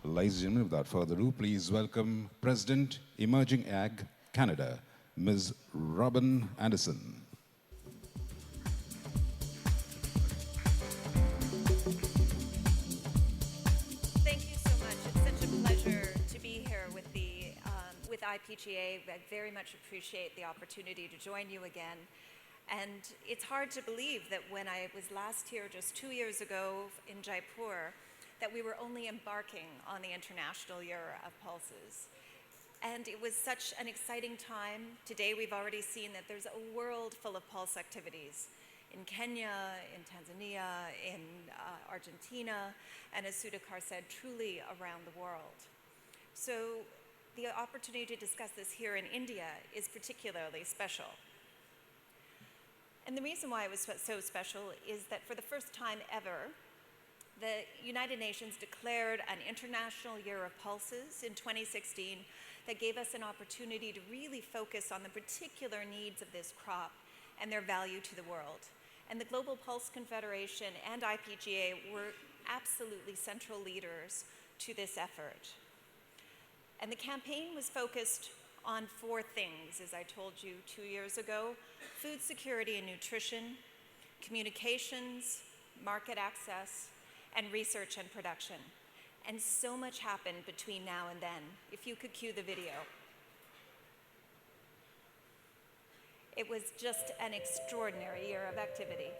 Ladies and gentlemen, without further ado, please welcome President EmergingAg Canada, Ms. Robynne Anderson. Thank you so much. It's such a pleasure to be here with IPGA. I very much appreciate the opportunity to join you again. And it's hard to believe that when I was last here just 2 years ago in Jaipur, that we were only embarking on the International Year of Pulses. And it was such an exciting time. Today we've already seen that there's a world full of pulse activities in Kenya, in Tanzania, in Argentina, and as Sudhakar said, truly around the world. So the opportunity to discuss this here in India is particularly special. And the reason why it was so special is that for the first time ever, the United Nations declared an International Year of Pulses in 2016 that gave us an opportunity to really focus on the particular needs of this crop and their value to the world. And the Global Pulse Confederation and IPGA were absolutely central leaders to this effort. And the campaign was focused on 4 things, as I told you 2 years ago: food security and nutrition, communications, market access, and research and production. And so much happened between now and then. If you could cue the video. It was just an extraordinary year of activity.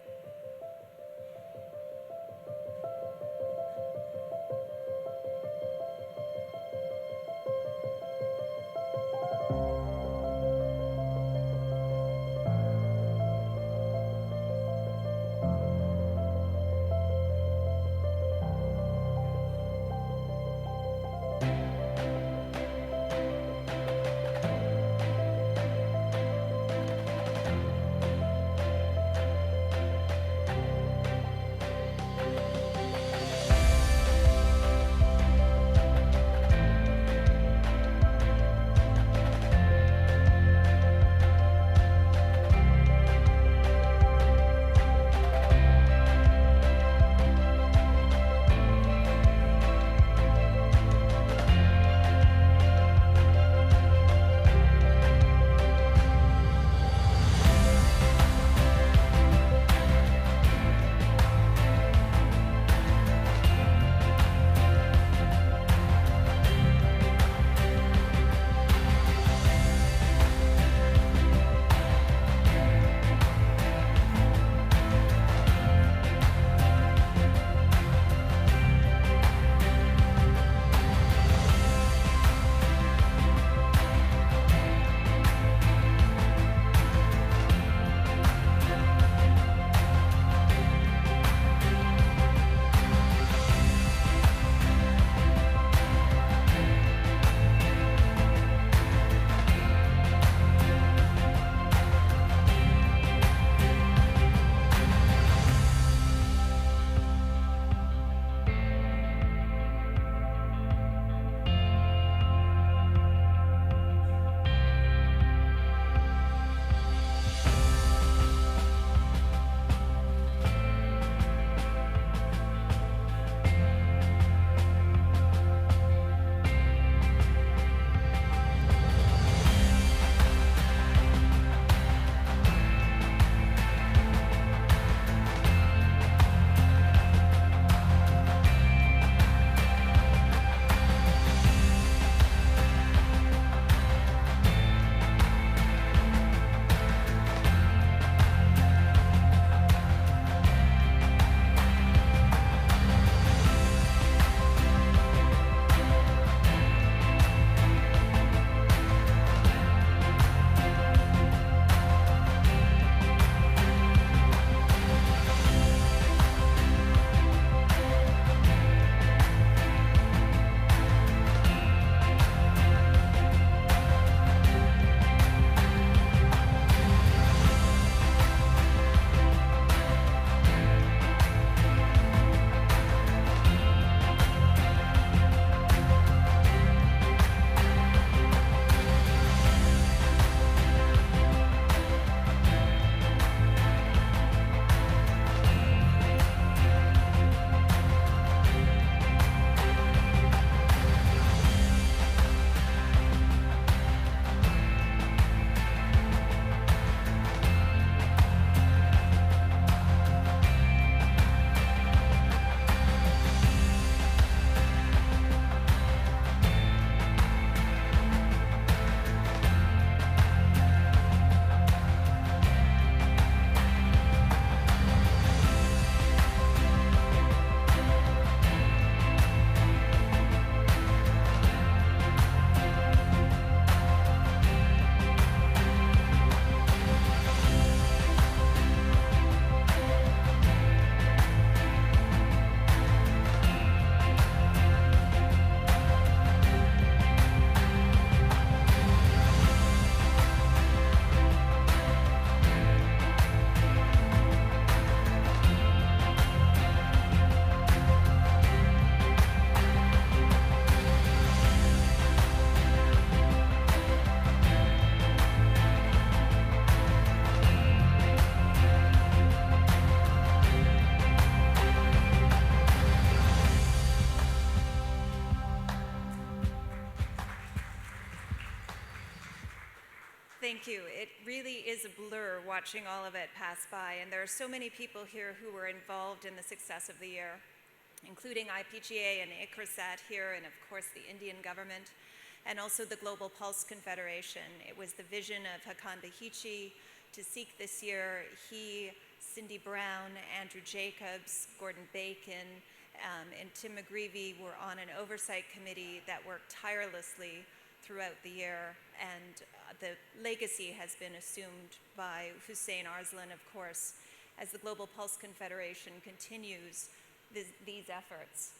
thank you. It really is a blur watching all of it pass by, and there are so many people here who were involved in the success of the year, including IPGA and ICRISAT here, and of course the Indian government, and also the Global Pulse Confederation. It was the vision of Hakan Bahichi to seek this year. He, Cindy Brown, Andrew Jacobs, Gordon Bacon, and Tim McGreevy were on an oversight committee that worked tirelessly throughout the year, and the legacy has been assumed by Hussein Arslan, of course, as the Global Pulse Confederation continues these efforts.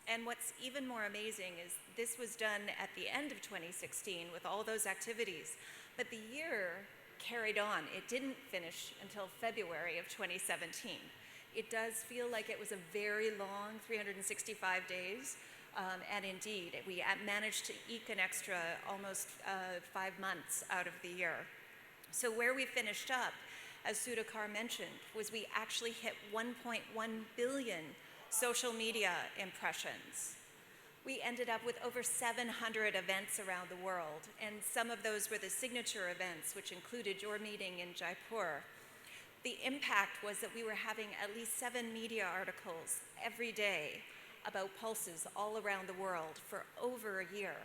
And what's even more amazing is this was done at the end of 2016 with all those activities, but the year carried on. It didn't finish until February of 2017. It does feel like it was a very long 365 days, and indeed, we managed to eke an extra almost 5 months out of the year. So where we finished up, as Sudhakar mentioned, was we actually hit 1.1 billion social media impressions. We ended up with over 700 events around the world, and some of those were the signature events, which included your meeting in Jaipur. The impact was that we were having at least 7 media articles every day about pulses all around the world for over a year.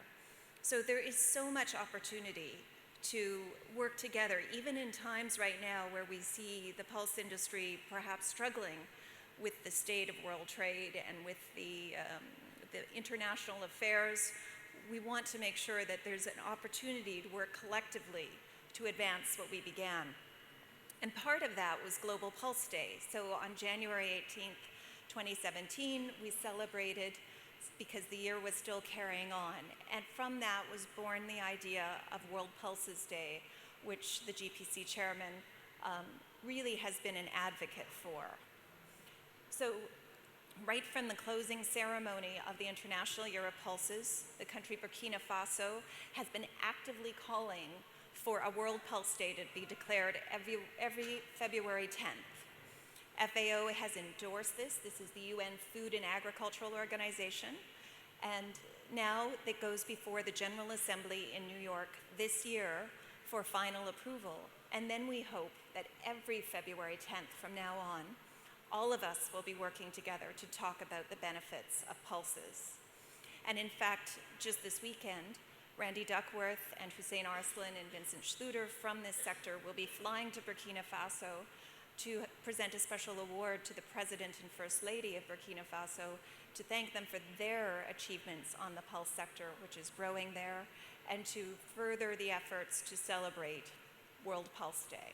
So there is so much opportunity to work together, even in times right now where we see the pulse industry perhaps struggling with the state of world trade and with the international affairs. We want to make sure that there's an opportunity to work collectively to advance what we began. And part of that was Global Pulse Day. So on January 18th, 2017, we celebrated because the year was still carrying on. And from that was born the idea of World Pulses Day, which the GPC chairman really has been an advocate for. So right from the closing ceremony of the International Year of Pulses, the country Burkina Faso has been actively calling for a World Pulse Day to be declared every February 10th. FAO has endorsed this. This is the UN Food and Agricultural Organization. And now it goes before the General Assembly in New York this year for final approval. And then we hope that every February 10th from now on, all of us will be working together to talk about the benefits of pulses. And in fact, just this weekend, Randy Duckworth and Hussein Arslan and Vincent Schluter from this sector will be flying to Burkina Faso to present a special award to the President and First Lady of Burkina Faso to thank them for their achievements on the pulse sector, which is growing there, and to further the efforts to celebrate World Pulse Day.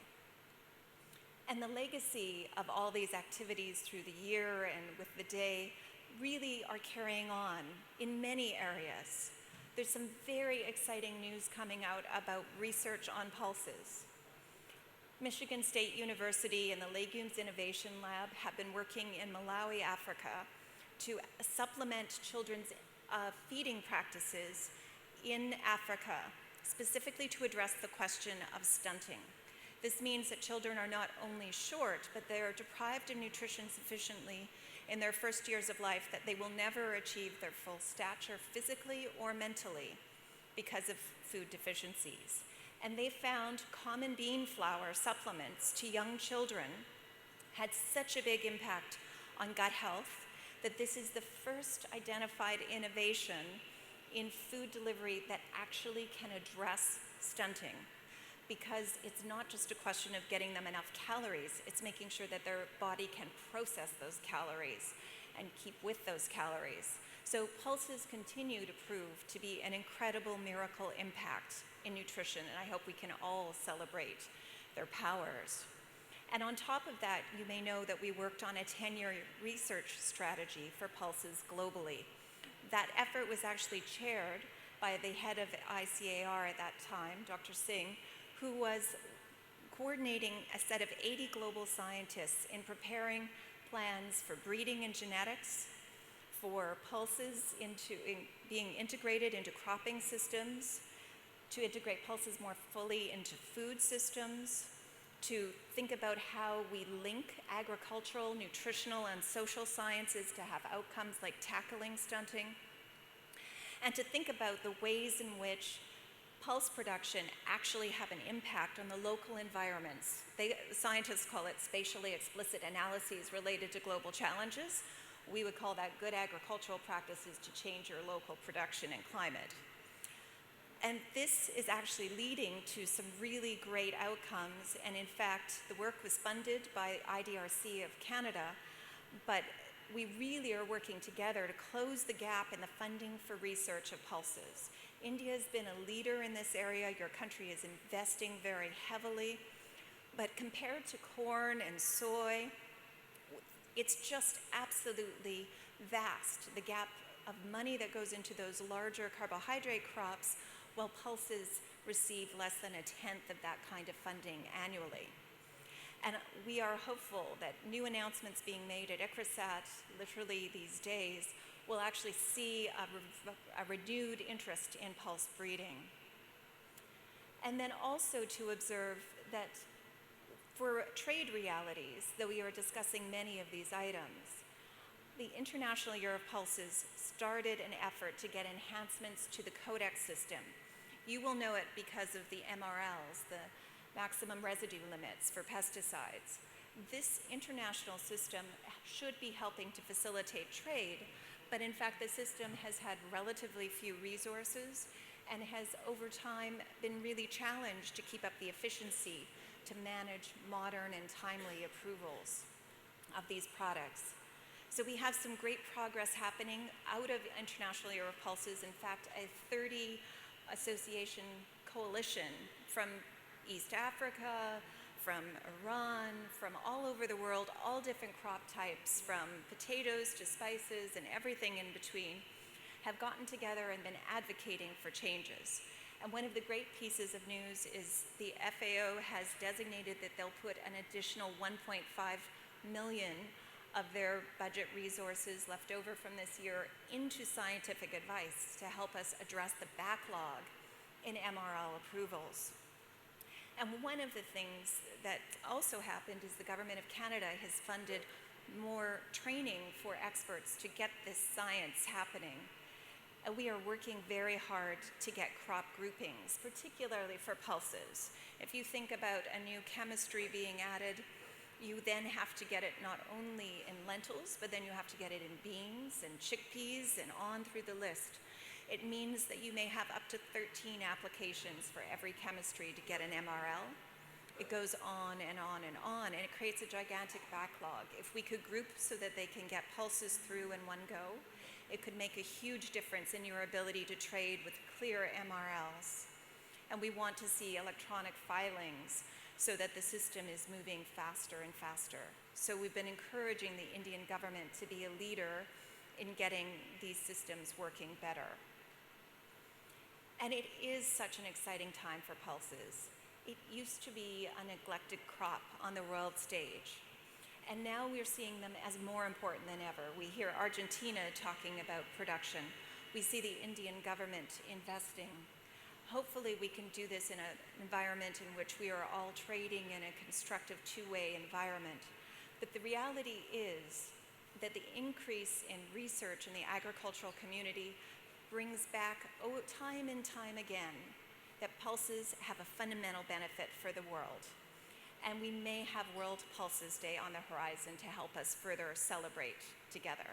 And the legacy of all these activities through the year and with the day really are carrying on in many areas. There's some very exciting news coming out about research on pulses. Michigan State University and the Legumes Innovation Lab have been working in Malawi, Africa, to supplement children's feeding practices in Africa, specifically to address the question of stunting. This means that children are not only short, but they are deprived of nutrition sufficiently in their first years of life that they will never achieve their full stature physically or mentally because of food deficiencies. And they found common bean flour supplements to young children had such a big impact on gut health that this is the first identified innovation in food delivery that actually can address stunting, because it's not just a question of getting them enough calories, it's making sure that their body can process those calories and keep with those calories. So pulses continue to prove to be an incredible miracle impact in nutrition, and I hope we can all celebrate their powers. And on top of that, you may know that we worked on a 10-year research strategy for pulses globally. That effort was actually chaired by the head of ICAR at that time, Dr. Singh, who was coordinating a set of 80 global scientists in preparing plans for breeding and genetics, for pulses being integrated into cropping systems, to integrate pulses more fully into food systems, to think about how we link agricultural, nutritional, and social sciences to have outcomes like tackling stunting, and to think about the ways in which pulse production actually have an impact on the local environments. Scientists call it spatially explicit analyses related to global challenges. We would call that good agricultural practices to change your local production and climate. And this is actually leading to some really great outcomes. And in fact, the work was funded by IDRC of Canada, but we really are working together to close the gap in the funding for research of pulses. India has been a leader in this area. Your country is investing very heavily. But compared to corn and soy, it's just absolutely vast, the gap of money that goes into those larger carbohydrate crops, while pulses receive less than 1/10 of that kind of funding annually. And we are hopeful that new announcements being made at ICRISAT literally these days will actually see a renewed interest in pulse breeding. And then also to observe that for trade realities, though we are discussing many of these items, the International Year of Pulses started an effort to get enhancements to the Codex system. You will know it because of the MRLs, the maximum residue limits for pesticides. This international system should be helping to facilitate trade, but in fact the system has had relatively few resources and has over time been really challenged to keep up the efficiency to manage modern and timely approvals of these products. So we have some great progress happening out of International Year of Pulses. In fact, a 30 association coalition from East Africa, from Iran, from all over the world, all different crop types, from potatoes to spices and everything in between, have gotten together and been advocating for changes. And one of the great pieces of news is the FAO has designated that they'll put an additional 1.5 million of their budget resources left over from this year into scientific advice to help us address the backlog in MRL approvals. And one of the things that also happened is the Government of Canada has funded more training for experts to get this science happening. And we are working very hard to get crop groupings, particularly for pulses. If you think about a new chemistry being added, you then have to get it not only in lentils, but then you have to get it in beans and chickpeas and on through the list. It means that you may have up to 13 applications for every chemistry to get an MRL. It goes on and on and on, and it creates a gigantic backlog. If we could group so that they can get pulses through in one go, it could make a huge difference in your ability to trade with clear MRLs. And we want to see electronic filings so that the system is moving faster and faster. So we've been encouraging the Indian government to be a leader in getting these systems working better. And it is such an exciting time for pulses. It used to be a neglected crop on the world stage. And now we're seeing them as more important than ever. We hear Argentina talking about production. We see the Indian government investing. Hopefully we can do this in an environment in which we are all trading in a constructive two-way environment. But the reality is that the increase in research in the agricultural community brings back time and time again that pulses have a fundamental benefit for the world. And we may have World Pulses Day on the horizon to help us further celebrate together.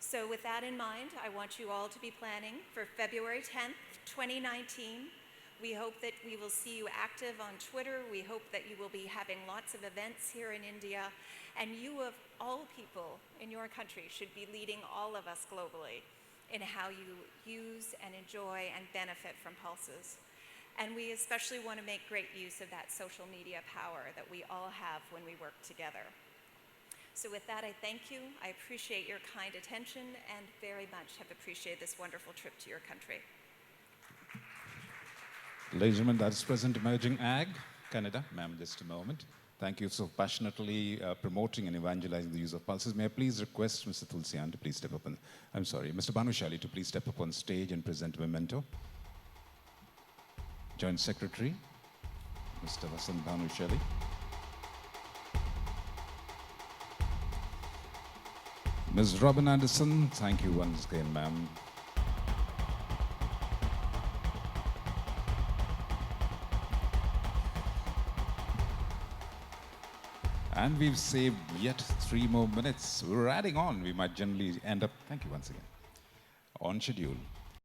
So with that in mind, I want you all to be planning for February 10th, 2019. We hope that we will see you active on Twitter. We hope that you will be having lots of events here in India. And you, of all people in your country, should be leading all of us globally in how you use and enjoy and benefit from pulses. And we especially want to make great use of that social media power that we all have when we work together. So with that, I thank you. I appreciate your kind attention and very much have appreciated this wonderful trip to your country. Ladies and gentlemen, that's President Emerging Ag, Canada. Ma'am, just a moment. Thank you so passionately promoting and evangelizing the use of pulses. May I please request Mr. Tulsian to please step up Mr. Bhanushali to please step up on stage and present a memento. Joint Secretary, Mr. Vasant Bhanushali. Ms. Robynne Anderson, thank you once again, ma'am. And we've saved yet 3 more minutes. We're adding on. We might generally end up, thank you once again, on schedule.